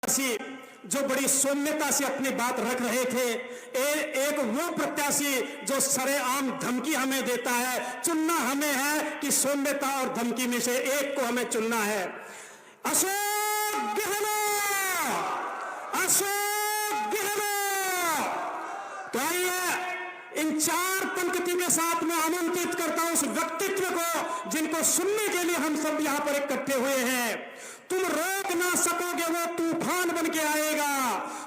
जो बड़ी सौम्यता से अपनी बात रख रहे थे, एक वो प्रत्याशी जो सरेआम धमकी हमें देता है, चुनना हमें है कि सौम्यता और धमकी में से एक को हमें चुनना है। अशोक गहलोत, अशोक गहलोत। तो आइए इन चार पंक्ति के साथ मैं आमंत्रित करता हूं उस व्यक्तित्व को जिनको सुनने के लिए हम सब यहां पर इकट्ठे हुए हैं। तुम रोक ना सकोगे, वो तूफान बन के आएगा।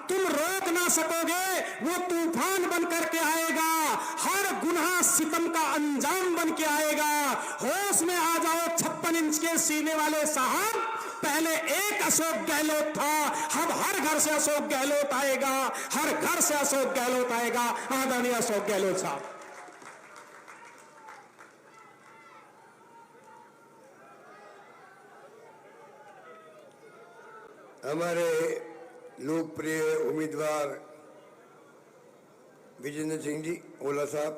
तुम रोक ना सकोगे, वो तूफान बन करके आएगा। हर गुनाह सितम का अंजाम बन के आएगा। होश में आ जाओ 56 इंच के सीने वाले साहब, पहले एक अशोक गहलोत था, अब हर घर से अशोक गहलोत आएगा, हर घर से अशोक गहलोत आएगा। आदरणीय अशोक गहलोत साहब। हमारे लोकप्रिय उम्मीदवार विजेंद्र सिंह जी ओला साहब,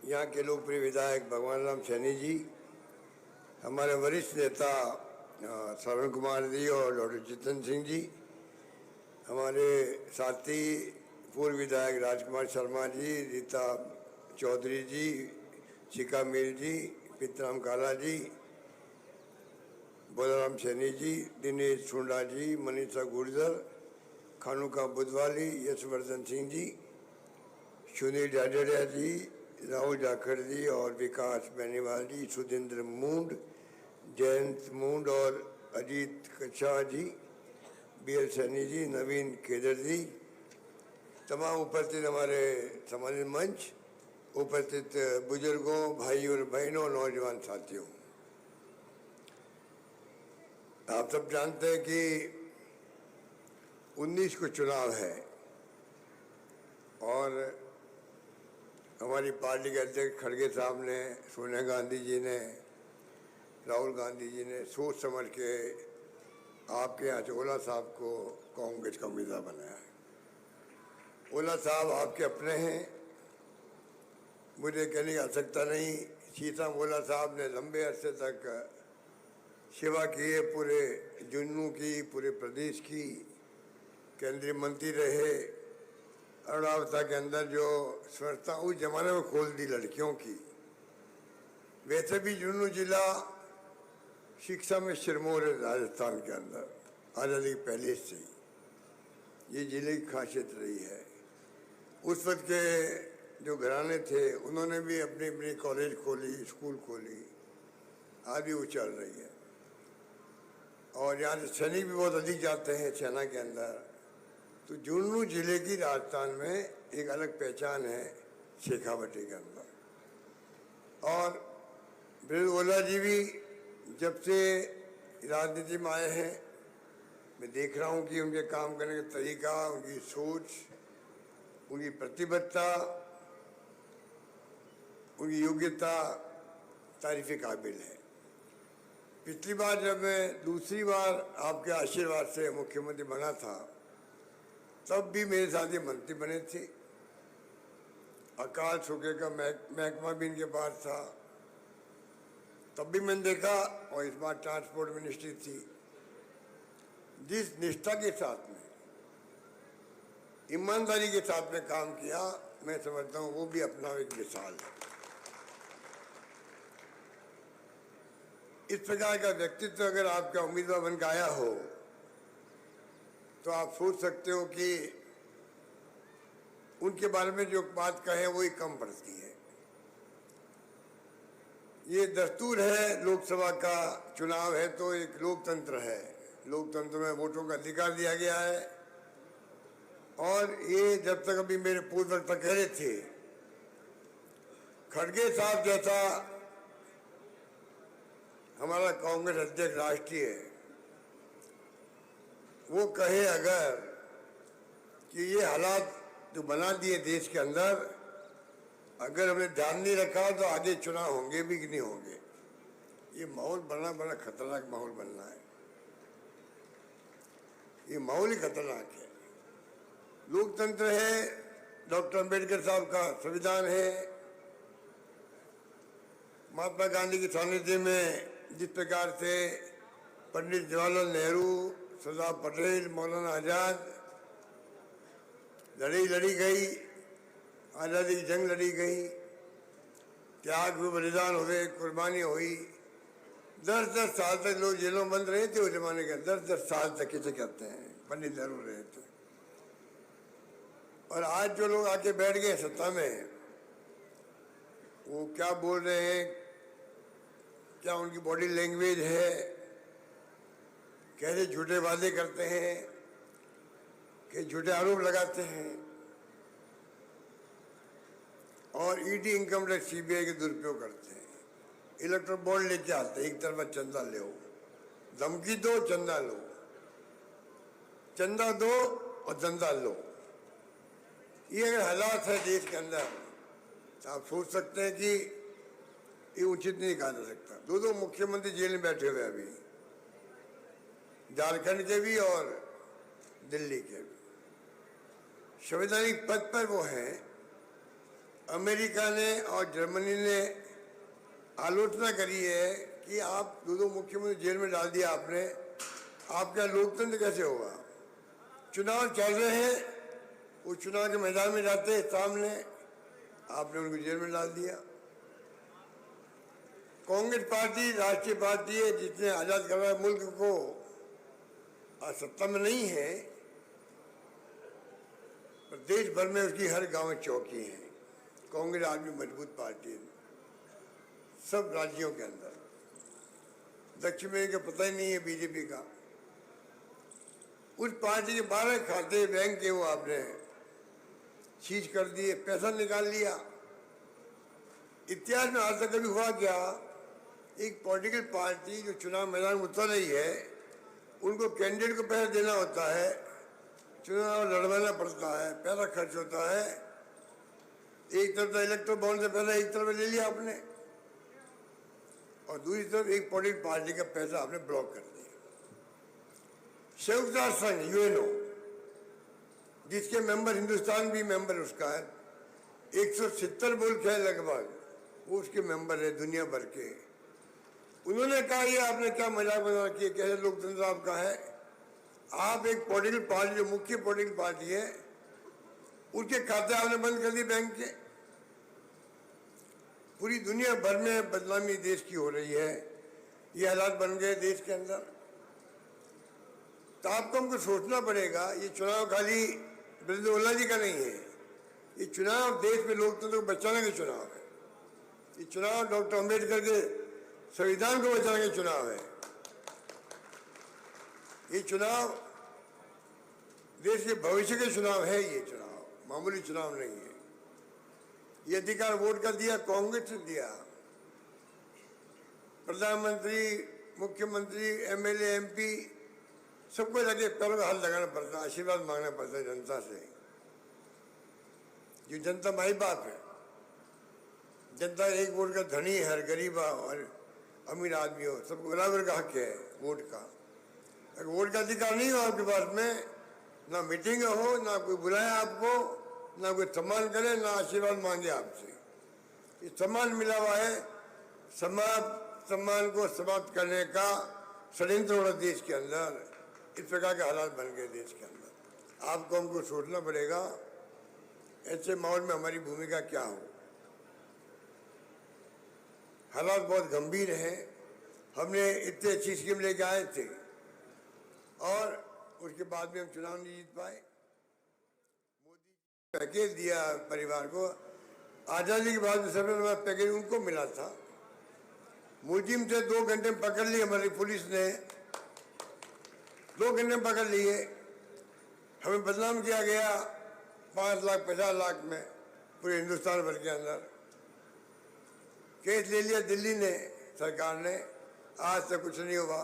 यहाँ के लोकप्रिय विधायक भगवान राम सैनी जी, हमारे वरिष्ठ नेता श्रवण कुमार जी और डॉक्टर जितेंद्र सिंह जी, हमारे साथी पूर्व विधायक राजकुमार शर्मा जी, रीता चौधरी जी, शिखा मील जी, पितराम काला जी, बोलाराम सैनी जी, दिनेश सुंडा जी, मनीषा गुर्जर, खानुका बुधवाली, यशवर्धन सिंह जी, सुनील जाडेजा जी, राहुल जाखड़ जी और विकास बेनीवाल जी, सुधींद्र मूंड, जयंत मूंड और अजीत कच्छा जी, BL सैनी जी, नवीन केदर जी, तमाम उपस्थित हमारे सम्मानित मंच, उपस्थित बुजुर्गों, भाई और बहनों, नौजवान साथियों, आप सब जानते हैं कि 19 को चुनाव है और हमारी पार्टी के अध्यक्ष खड़गे साहब ने, सोनिया गांधी जी ने, राहुल गांधी जी ने सोच समझ के आपके यहाँ से ओला साहब को कांग्रेस का उम्मीदवार बनाया है। ओला साहब आपके अपने हैं, मुझे कहने की आवश्यकता नहीं। सीता ओला साहब ने लंबे अरसे तक सेवा की है, पूरे जुन्नू की, पूरे प्रदेश की, केंद्रीय मंत्री रहे। अरुणावता के अंदर जो संस्था उस जमाने में खोल दी लड़कियों की। वैसे भी जुन्नू जिला शिक्षा में सिरमौर है राजस्थान के अंदर, आज़ादी पहले से ही ये जिले की खासियत रही है। उस वक्त के जो घराने थे उन्होंने भी अपनी अपनी कॉलेज खोली, स्कूल खोली, आज भी वो चल रही है। और यहाँ से सैनिक भी बहुत अधिक जाते हैं सेना के अंदर। तो जुन्नू जिले की राजस्थान में एक अलग पहचान है शेखावटी के अंदर। और बिरजू ओला जी भी जब से राजनीति में आए हैं, मैं देख रहा हूँ कि उनके काम करने का तरीका, उनकी सोच, उनकी प्रतिबद्धता, उनकी योग्यता तारीफ़ काबिल है। पिछली बार जब मैं दूसरी बार आपके आशीर्वाद से मुख्यमंत्री बना था, तब भी मेरे साथ ये मंत्री बने थे। अकाल सूखे का महकमा भी इनके पास था, तब भी मैंने देखा। और इस बार ट्रांसपोर्ट मिनिस्ट्री थी। जिस निष्ठा के साथ में, ईमानदारी के साथ में काम किया, मैं समझता हूँ वो भी अपना एक मिसाल है। इस प्रकार का व्यक्तित्व अगर आपका उम्मीदवार बन के आया हो तो आप सोच सकते हो कि उनके बारे में जो बात कहें वही कम पड़ती है। ये दस्तूर है, लोकसभा का चुनाव है तो एक लोकतंत्र है। लोकतंत्र में वोटों का अधिकार दिया गया है। और ये जब तक अभी मेरे पूर्व वक्ता कह रहे थे, खड़गे साहब जैसा हमारा कांग्रेस अध्यक्ष राष्ट्रीय है, वो कहे अगर कि ये हालात जो बना दिए देश के अंदर, अगर हमने ध्यान नहीं रखा तो आगे चुनाव होंगे भी कि नहीं होंगे। ये माहौल बनना बड़ा खतरनाक माहौल बनना है। ये माहौल ही खतरनाक है। लोकतंत्र है, डॉक्टर अंबेडकर साहब का संविधान है। महात्मा गांधी के सानिध्य में जिस प्रकार से पंडित जवाहरलाल नेहरू, सरदार पटेल, मौलाना आज़ाद, लड़ी लड़ी गई, आज़ादी की जंग लड़ी गई, त्याग हुए, बलिदान हुए, कुर्बानी हुई। 10-10 साल तक लोग जेलों में बंद रहे थे उस जमाने के। 10-10 साल तक किसे कहते हैं, पंडित नेहरू रहे थे। और आज जो लोग आके बैठ गए सत्ता में, वो क्या बोल रहे हैं, क्या उनकी बॉडी लैंग्वेज है, कैसे झूठे वादे करते हैं, कैसे झूठे आरोप लगाते हैं और ईडी, इनकम टैक्स, सीबीआई के दुरुपयोग करते हैं। इलेक्ट्रल बॉन्ड लेके आते हैं, एक तरफा चंदा ले, धमकी दो, चंदा लो, चंदा दो और चंदा लो। ये अगर हालात है देश के अंदर तो आप सोच सकते हैं कि ये उचित नहीं कहा जा सकता। दो मुख्यमंत्री जेल में बैठे हुए अभी, झारखंड के भी और दिल्ली के भी। संवैधानिक पद पर वो हैं। अमेरिका ने और जर्मनी ने आलोचना करी है कि आप दो मुख्यमंत्री जेल में डाल दिया आपने, आपका लोकतंत्र कैसे होगा। चुनाव चल रहे हैं, वो चुनाव के मैदान में जाते हैं सामने, आपने उनको जेल में डाल दिया। कांग्रेस पार्टी राष्ट्रीय पार्टी है, जिसने आजाद कर रहा मुल्क को, सत्ता में नहीं है, पर देश भर में उसकी हर गांव में चौकी है। कांग्रेस आज भी मजबूत पार्टी है सब राज्यों के अंदर। दक्षिण में का पता ही नहीं है बीजेपी का। उस पार्टी के 12 खाते बैंक के वो आपने सीज कर दिए, पैसा निकाल लिया। इतिहास में आज तक कभी हुआ क्या, एक पॉलिटिकल पार्टी जो चुनाव मैदान में उतर रही है, उनको कैंडिडेट को पैसा देना होता है, चुनाव लड़वाना पड़ता है, पैसा खर्च होता है। एक तरफ इलेक्ट्रल बॉन्ड से पहले एक तरफ ले लिया आपने, और दूसरी तरफ एक पॉलिटिकल पार्टी का पैसा आपने ब्लॉक कर दिया। संयुक्त राष्ट्र संघ, यूएनओ, जिसके मेंबर हिंदुस्तान भी मेंबर उसका है, 170 मुल्क है लगभग, वो उसके मेंबर है दुनिया भर के। उन्होंने कहा ये आपने क्या मजाक बना रखी है, कैसे लोकतंत्र आपका है। आप एक पॉलिटिकल पार्टी, जो मुख्य पॉलिटिकल पार्टी है, उसके खाते आपने बंद कर दिए बैंक के। पूरी दुनिया भर में बदनामी देश की हो रही है, ये हालात बन गए देश के अंदर। तो आपको हमको सोचना पड़ेगा, ये चुनाव खाली बिरजू जी का नहीं है, ये चुनाव देश में लोकतंत्र को बचाने का चुनाव है। ये चुनाव डॉक्टर अम्बेडकर के संविधान को बचाने का चुनाव है। ये चुनाव देश के भविष्य के चुनाव है। ये चुनाव मामूली चुनाव नहीं है। ये अधिकार वोट का दिया कांग्रेस ने दिया। प्रधानमंत्री, मुख्यमंत्री, एमएलए, एमपी सबको लगे पैरों का हाथ लगाना पड़ता, आशीर्वाद मांगना पड़ता है जनता से। जो जनता माई बाप है, जनता एक वोट का धनी है, हर गरीब और अमीर आदमी हो, सबको बराबर का हक है वोट का। अगर वोट का अधिकार नहीं हो आपके पास में, ना मीटिंग हो, ना कोई बुलाए आपको, ना कोई सम्मान करे, ना आशीर्वाद मांगे आपसे। ये सम्मान मिला हुआ है, सम्मान को समाप्त करने का षड्यंत्र हो रहा देश के अंदर। इस प्रकार के हालात बन गए देश के अंदर। आपको हमको सोचना पड़ेगा ऐसे माहौल में हमारी भूमिका क्या हो। हालात बहुत गंभीर हैं। हमने इतनी अच्छी स्कीम लेके आए थे और उसके बाद में हम चुनाव नहीं जीत पाए। मोदी पैकेज दिया परिवार को, आज़ादी के बाद में सबसे बड़ा पैकेज उनको मिला था। मुजिम से 2 घंटे में पकड़ लिए हमारी पुलिस ने, 2 घंटे में पकड़ लिए। हमें बदनाम किया गया 5 लाख 50 लाख में पूरे हिंदुस्तान भर के अंदर। केस ले लिया दिल्ली ने, सरकार ने, आज तक कुछ नहीं हुआ।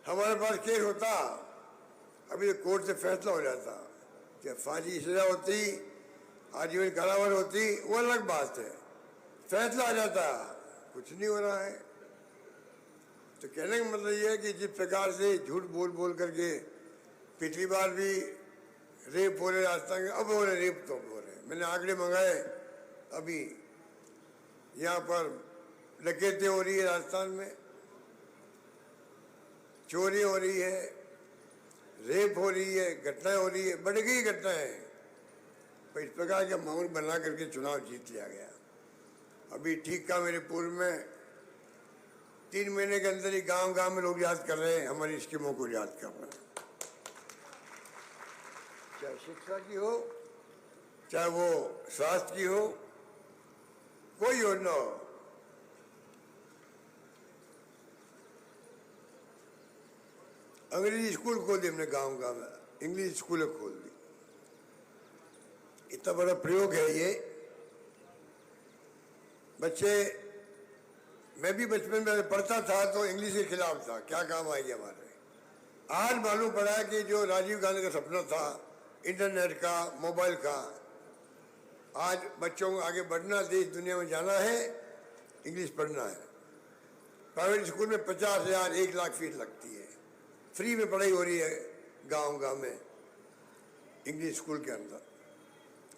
हमारे पास केस होता, अभी तो कोर्ट से फैसला हो जाता, क्या फांसी की सजा होती, आजीवन कारावास होती, वो अलग बात है। फैसला आ जाता, कुछ नहीं हो रहा है। तो कहने का मतलब ये है कि जिस प्रकार से झूठ बोल बोल करके पिछली बार भी रेप हो रहे राजस्थान के, अब हो रहे रेप, तो हो रहे। मैंने आंकड़े मंगाए, अभी यहाँ पर डकैती हो रही है राजस्थान में, चोरी हो रही है, रेप हो रही है, घटनाएं हो रही है, बढ़ गई घटनाएं। पर इस प्रकार का माहौल बना करके चुनाव जीत लिया गया। अभी ठीक का मेरे पूर्व में 3 महीने के अंदर ही गांव गांव में लोग याद कर रहे हैं, हमारी स्कीमों को याद कर रहे हैं, चाहे शिक्षा की हो, चाहे वो स्वास्थ्य की हो, कोई योजना हो। अंग्रेजी स्कूल खोल दी हमने गांव गांव में, इंग्लिश स्कूल खोल दी। इतना बड़ा प्रयोग है ये। बच्चे, मैं भी बचपन में पढ़ता था तो इंग्लिश के खिलाफ था, क्या काम आएगी हमारे। आज मालूम पड़ा कि जो राजीव गांधी का सपना था इंटरनेट का, मोबाइल का, आज बच्चों को आगे बढ़ना, देश दुनिया में जाना है, इंग्लिश पढ़ना है। प्राइवेट स्कूल में 50,000 1 लाख फीस लगती है, फ्री में पढ़ाई हो रही है गांव गांव में इंग्लिश स्कूल के अंदर।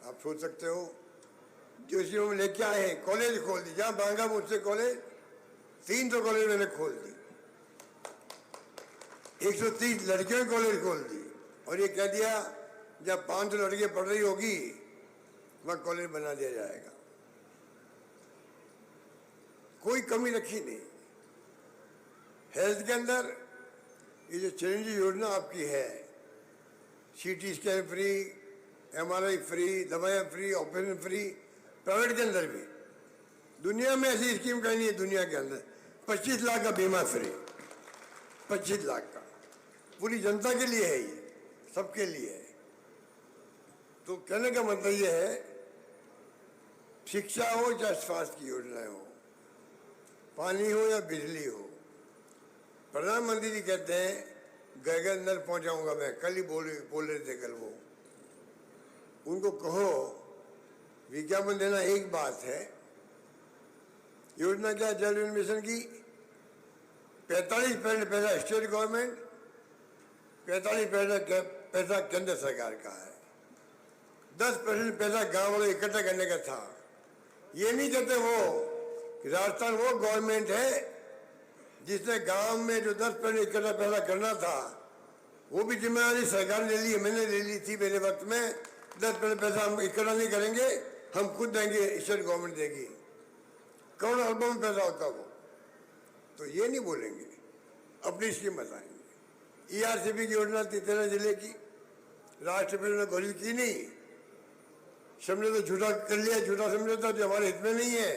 आप सोच सकते हो, जो इसी में लेके आए हैं, कॉलेज खोल दी, जहां मांगा मुझसे कॉलेज, 300 कॉलेज मैंने खोल दी, 130 लड़कियों की कॉलेज खोल दी, और ये कह दिया जब 500 लड़कियां पढ़ रही होगी वह कॉलेज बना दिया जाएगा। कोई कमी रखी नहीं। हेल्थ के अंदर ये जो चिरंजीवी योजना आपकी है, CT scan free, MRI free, दवाएं फ्री, ऑपरेशन फ्री, प्राइवेट के अंदर भी। दुनिया में ऐसी स्कीम कहीं नहीं है दुनिया के अंदर। 25 लाख का बीमा फ्री, 25 लाख का, पूरी जनता के लिए है ये, सबके लिए है। तो कहने का मतलब ये है, शिक्षा हो या स्वास्थ्य की योजनाएं हो, पानी हो या बिजली हो, प्रधानमंत्री जी कहते हैं घर घर नल पहुंचाऊंगा मैं। कल ही बोल रहे थे कल वो। उनको कहो विज्ञापन देना एक बात है, योजना क्या जल जीवन मिशन की, 45% पैसा स्टेट गवर्नमेंट, 45% पैसा केंद्र सरकार का है, 10% पैसा गांव वालों इकट्ठा करने का था। ये नहीं कहते वो कि राजस्थान वो गवर्नमेंट है जिसने गांव में जो 10% इकट्ठा पैसा करना था वो भी जिम्मेदारी सरकार ने ले ली, मैंने ले ली थी मेरे वक्त में। 10% पैसा हम इकट्ठा नहीं करेंगे, हम खुद देंगे, स्टेट गवर्नमेंट देगी। करोड़ों अरबों में पैसा होता वो। तो ये नहीं बोलेंगे, अपनी स्कीम बताएंगे। ERCP की योजना थी 13 जिले की, राष्ट्रपति ने घोषित की नहीं, सबने तो झूठा कर लिया, झूठा समझौता जो हमारे हित में नहीं है,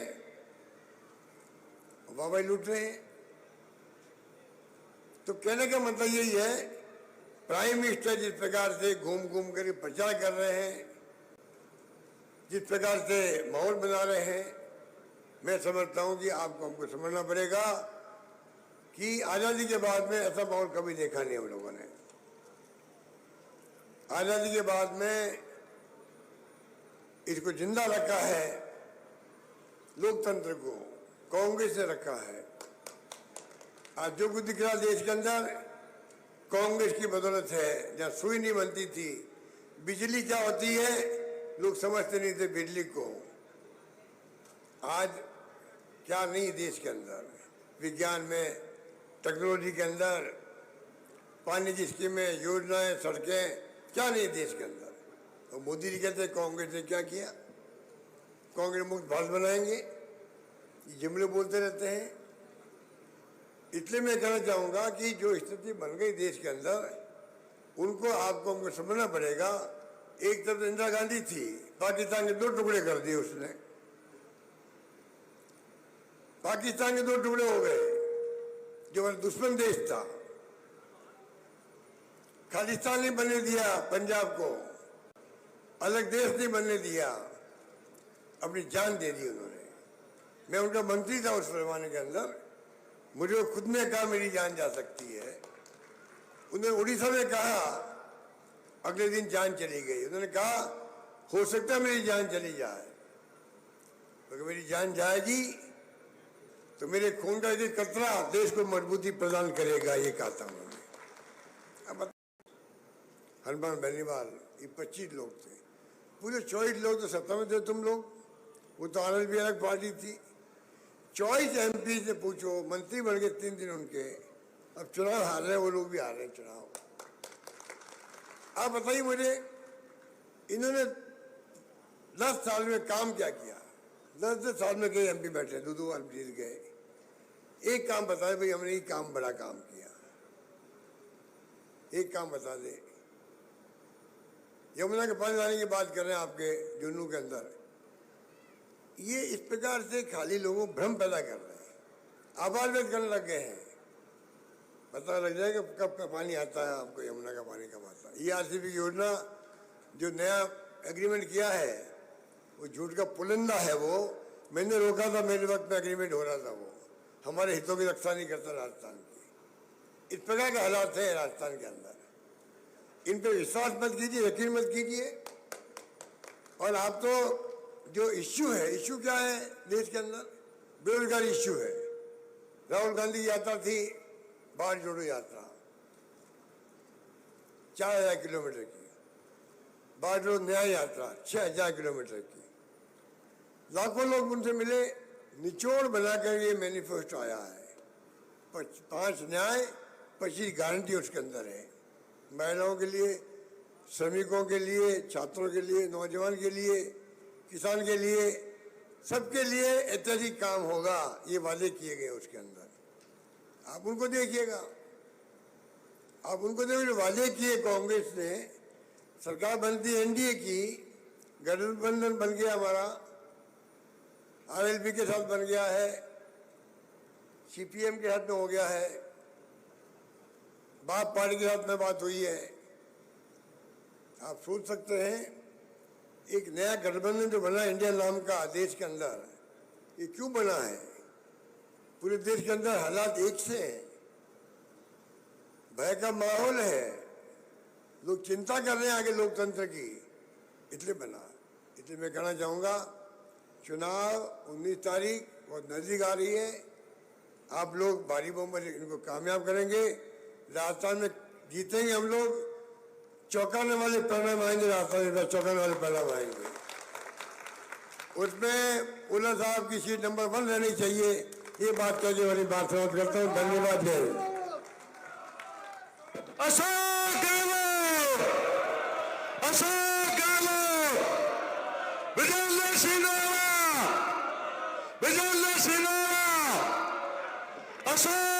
वाह लूट रहे हैं। तो कहने का मतलब यही है, प्राइम मिनिस्टर जिस प्रकार से घूम घूम कर प्रचार कर रहे हैं, जिस प्रकार से माहौल बना रहे हैं, मैं समझता हूं कि आपको हमको समझना पड़ेगा कि आज़ादी के बाद में ऐसा माहौल कभी देखा नहीं हम लोगों ने। आज़ादी के बाद में इसको जिंदा रखा है, लोकतंत्र को कांग्रेस ने रखा है। आज जो कुछ दिख रहा देश के अंदर कांग्रेस की बदौलत है। जहाँ सुई नहीं बनती थी, बिजली क्या होती है लोग समझते नहीं थे बिजली को। आज क्या नहीं देश के अंदर, विज्ञान में, टेक्नोलॉजी के अंदर, पानी की स्कीमें, योजनाएं, सड़कें, क्या नहीं देश के अंदर। और मोदी जी कहते हैं कांग्रेस ने क्या किया, कांग्रेस मुक्त भारत बनाएंगे, ये जुमले बोलते रहते हैं। इसलिए मैं कहना चाहूँगा कि जो स्थिति बन गई देश के अंदर, उनको आपको हमको समझना पड़ेगा। एक तरफ इंदिरा गांधी थी, पाकिस्तान के 2 टुकड़े कर दिए उसने, पाकिस्तान के 2 टुकड़े हो गए, जो हमारा दुश्मन देश था। खालिस्तान नहीं बनने दिया पंजाब को, अलग देश नहीं बनने दिया, अपनी जान दे दी उन्होंने। मैं उनका मंत्री था उस जमाने के अंदर, मुझे खुद ने कहा मेरी जान जा सकती है। उन्होंने उड़ीसा में कहा, अगले दिन जान चली गई। उन्होंने कहा हो सकता है मेरी जान चली जाए, अगर मेरी जान जाएगी तो मेरे खून का एक कतरा देश को मजबूती प्रदान करेगा, ये कहा था उन्होंने। अब हनुमान बेनीवाल, ये 25 लोग थे, पूरे 24 लोग तो सत्ता में थे तुम लोग, वो तो आनंद भी अलग पार्टी थी। 24 MP से पूछो, मंत्री बन गए 3 दिन उनके। अब चुनाव हार रहे, वो लोग भी हार रहे हैं चुनाव। आप बताइए मुझे, इन्होंने 10 साल में काम क्या किया? 10 साल में कई एमपी बैठे, 2 बार जीत गए। एक काम बताए भाई, हमने ये काम, बड़ा काम किया, एक काम बता दे। यमुना के पानी लाने की बात कर रहे हैं आपके जुन्नू के अंदर। ये इस प्रकार से खाली लोगों को भ्रम पैदा कर रहे हैं, आवाज व्यक्त करने लग गए हैं। पता लग जाएगा कब का पानी आता है, आपको यमुना का पानी कब आता है। ये आरसीपी की योजना जो नया एग्रीमेंट किया है, वो झूठ का पुलिंदा है। वो मैंने रोका था, मेरे वक्त में एग्रीमेंट हो रहा था, वो हमारे हितों की रक्षा नहीं करता राजस्थान की। इस प्रकार के हालात है राजस्थान के अंदर। इन पे विश्वास मत कीजिए, यकीन मत कीजिए। और आप तो जो इश्यू है, इश्यू क्या है देश के अंदर? बेरोजगारी इश्यू है। राहुल गांधी की यात्रा थी, बाढ़ जोड़ो यात्रा, 4000 किलोमीटर की। बाढ़ जोड़ो न्याय यात्रा 6000 किलोमीटर की। लाखों लोग उनसे मिले, निचोड़ बनाकर ये मैनिफेस्टो आया है। 5 न्याय, 25 गारंटी उसके अंदर है। महिलाओं के लिए, श्रमिकों के लिए, छात्रों के लिए, नौजवान के लिए, किसान के लिए, सबके लिए ऐतिहासिक काम होगा। ये वादे किए गए उसके अंदर। आप उनको देखिएगा, आप उनको देखिए। वादे किए कांग्रेस ने, सरकार बनती एनडीए की, गठबंधन बन गया हमारा, आरएलपी के साथ बन गया है, सीपीएम के साथ में हो गया है, बाप पार्टी के साथ में बात हुई है। आप सोच सकते हैं एक नया गठबंधन जो बना इंडिया नाम का देश के अंदर, ये क्यों बना है? पूरे देश के अंदर हालात एक से हैं, भय का माहौल है, लोग चिंता कर रहे हैं आगे लोकतंत्र की, इसलिए बना। इसलिए मैं कहना चाहूँगा, चुनाव 19 तारीख बहुत नज़दीक आ रही है। आप लोग भारी बहुमत से इनको कामयाब करेंगे। राजस्थान में जीतेंगे हम लोग। चौंकाने वाले परिणाम आएंगे राजस्थान में, चौंकाने वाले परिणाम आएंगे। उसमें उल्ला साहब की सीट नंबर 1 रहनी चाहिए। ये बात कहने वाली बात समाप्त करता हूँ। धन्यवाद। जय अशोक गहलोत, अशोक गहलोत, विजेंद्र सिन्हा, विजेंद्र सिन्हा, अशोक